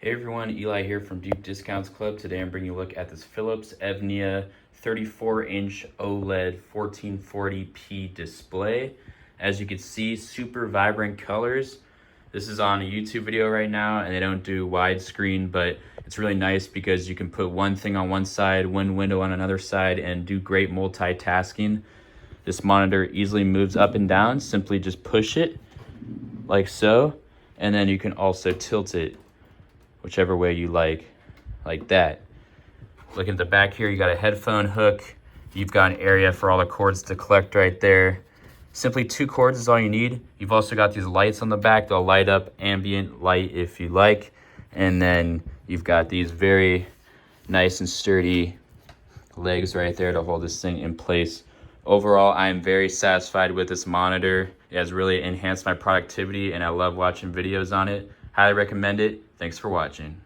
Hey everyone, Eli here from Deep Discounts Club. Today I'm bringing you a look at this Philips Evnia 34-inch OLED 1440p display. As you can see, super vibrant colors. This is on a YouTube video right now and they don't do widescreen, but it's really nice because you can put one thing on one side, one window on another side, and do great multitasking. This monitor easily moves up and down. Simply just push it like so, and then you can also tilt it whichever way you like that. Look at the back here, you got a headphone hook. You've got an area for all the cords to collect right there. Simply 2 cords is all you need. You've also got these lights on the back. They'll light up ambient light if you like. And then you've got these very nice and sturdy legs right there to hold this thing in place. Overall, I am very satisfied with this monitor. It has really enhanced my productivity and I love watching videos on it. Highly recommend it. Thanks for watching.